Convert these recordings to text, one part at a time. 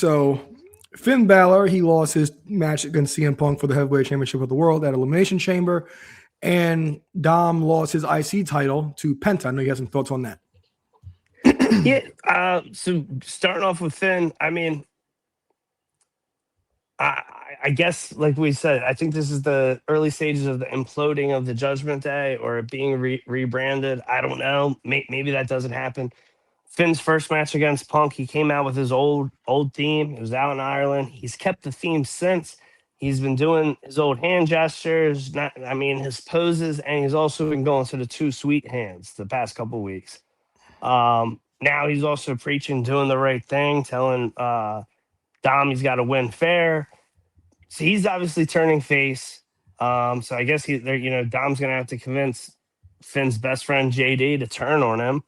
So Finn Balor, he lost his match against CM Punk for the heavyweight championship of the world at Elimination Chamber, and Dom lost his IC title to Penta. I know you have some thoughts on that. Yeah. So starting off with Finn, I mean, I, I guess, like we said, I think this is the early stages of the imploding of the Judgment Day or it being rebranded. I don't know. Maybe that doesn't happen. Finn's first match against Punk, he came out with his old theme. It was out in Ireland. He's kept the theme since. He's been doing his old hand gestures, his poses, and he's also been going to the two sweet hands the past couple weeks. Now he's also preaching, doing the right thing, telling Dom he's got to win fair. So he's obviously turning face. So I guess Dom's gonna have to convince Finn's best friend JD to turn on him.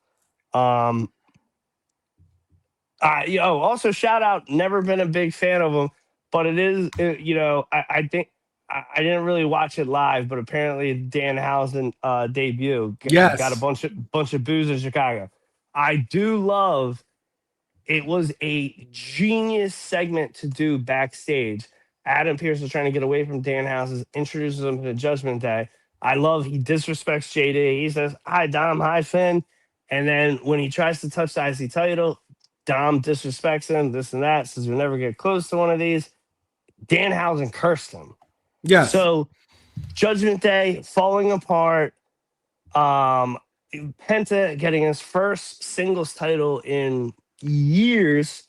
Also shout out. Never been a big fan of him, but I think I didn't really watch it live, but apparently Danhausen debut got a Yes. bunch of boos in Chicago. I do love. It was a genius segment to do backstage. Adam Pearce was trying to get away from Danhausen, introduces him to the Judgment Day. I love he disrespects JD. He says, "Hi Dom, hi Finn," and then when he tries to touch the IC title, Dom disrespects him, this and that, says we'll never get close to one of these. Danhausen cursed him. Yes. So Judgment Day falling apart. Penta getting his first singles title in years.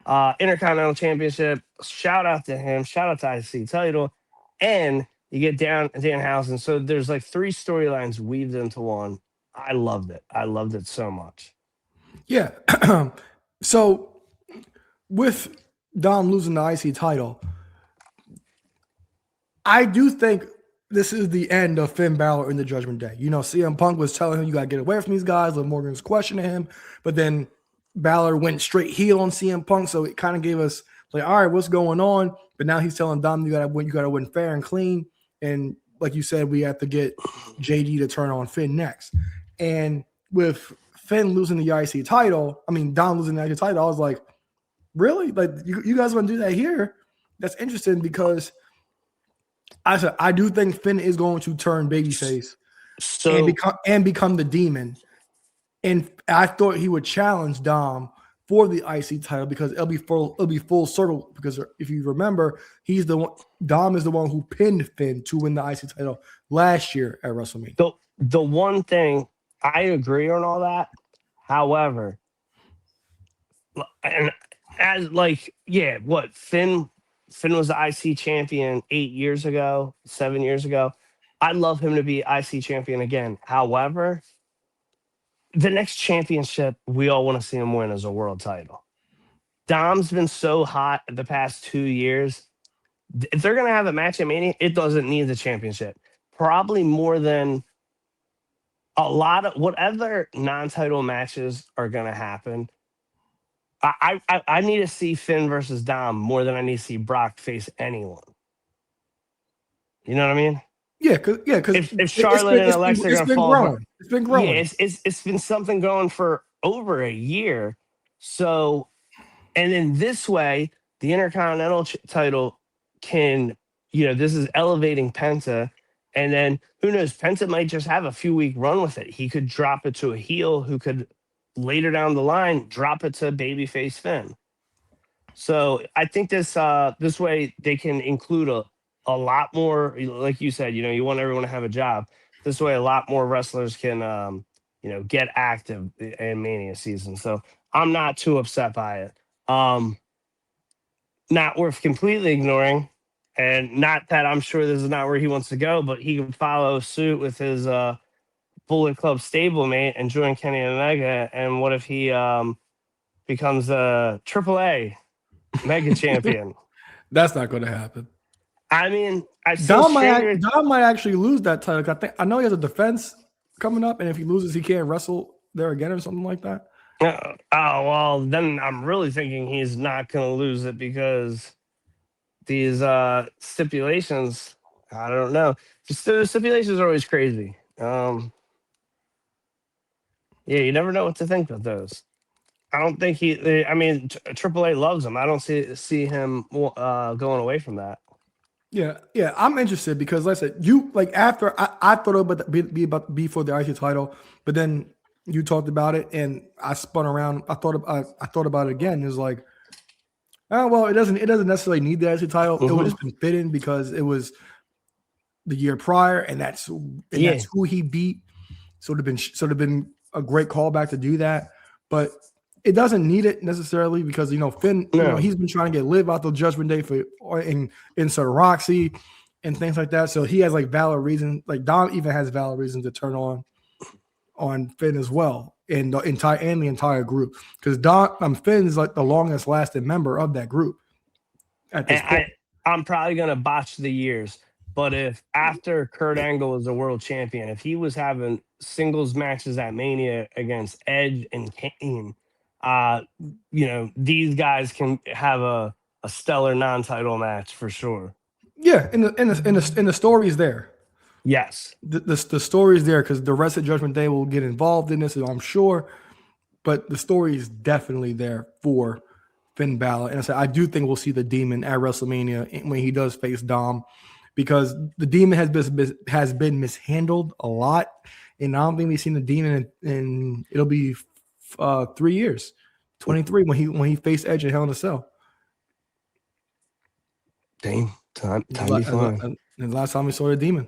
Intercontinental Championship. Shout out to him. Shout out to IC title. And you get down Danhausen. So there's like three storylines weaved into one. I loved it. I loved it so much. Yeah. So with Dom losing the IC title, I do think this is the end of Finn Balor in the Judgment Day. You know, CM Punk was telling him you got to get away from these guys. Liv Morgan was questioning him, but then Balor went straight heel on CM Punk, so it kind of gave us like, all right, what's going on? But now he's telling Dom you got to win fair and clean. And like you said, we have to get JD to turn on Finn next. And with Finn losing the IC title, Dom losing the IC title, I was like, really? Like you guys want to do that here? That's interesting because I do think Finn is going to turn babyface and become the demon. And I thought he would challenge Dom for the IC title because it'll be full circle. Because if you remember, Dom is the one who pinned Finn to win the IC title last year at WrestleMania. The one thing I agree on all that. However, and as Finn was the IC champion 8 years ago, 7 years ago. I'd love him to be IC champion again. However, the next championship we all want to see him win is a world title. Dom's been so hot the past 2 years. If they're going to have a match at Mania, it doesn't need the championship. Probably more than a lot of whatever non-title matches are going to happen. I need to see Finn versus Dom more than I need to see Brock face anyone. You know what I mean? Yeah, because if Charlotte and Alexa are gonna fall apart, it's been growing. Yeah, it's been something going for over a year. So, and then this way, the Intercontinental title can, this is elevating Penta, and then who knows? Penta might just have a few week run with it. He could drop it to a heel who could later down the line drop it to babyface Finn. So I think this way they can include a lot more, like you said, you want everyone to have a job. This way, a lot more wrestlers can, get active in Mania season. So I'm not too upset by it. Not worth completely ignoring, and not that I'm sure this is not where he wants to go, but he can follow suit with his Bullet Club stablemate and join Kenny Omega. And what if he becomes a AAA Mega champion? That's not going to happen. Dom might actually lose that title. I know he has a defense coming up, and if he loses, he can't wrestle there again or something like that. Well, then I'm really thinking he's not going to lose it because these stipulations. I don't know. The stipulations are always crazy. Yeah, you never know what to think of those. I don't think he. I mean, Triple A loves him. I don't see him going away from that. Yeah, I'm interested because, like I said, you like after I thought about be for the IC title, but then you talked about it and I spun around. I thought about it again. It's like, oh well, it doesn't necessarily need the IC title. It would just been fitting because it was the year prior, and that's who he beat. So it'd have been a great callback to do that, but it doesn't need it necessarily because Finn, he's been trying to get Liv out the Judgment Day in insert Roxy and things like that. So he has like valid reason. Like Dom even has valid reason to turn on Finn as well, and the entire group because Finn is like the longest lasting member of that group. At this point, I'm probably gonna botch the years. But if after Kurt Angle was a world champion, if he was having singles matches at Mania against Edge and Kane, these guys can have a stellar non-title match for sure. Yeah, and the story is there. Yes, the story is there because the rest of Judgment Day will get involved in this, I'm sure. But the story is definitely there for Finn Balor, and I do think we'll see the Demon at WrestleMania when he does face Dom. Because the Demon has been mishandled a lot, and I don't think we've seen the Demon in it'll be 3 years, 23 when he faced Edge in Hell in a Cell. Dang, time be flying. And the last time we saw the Demon.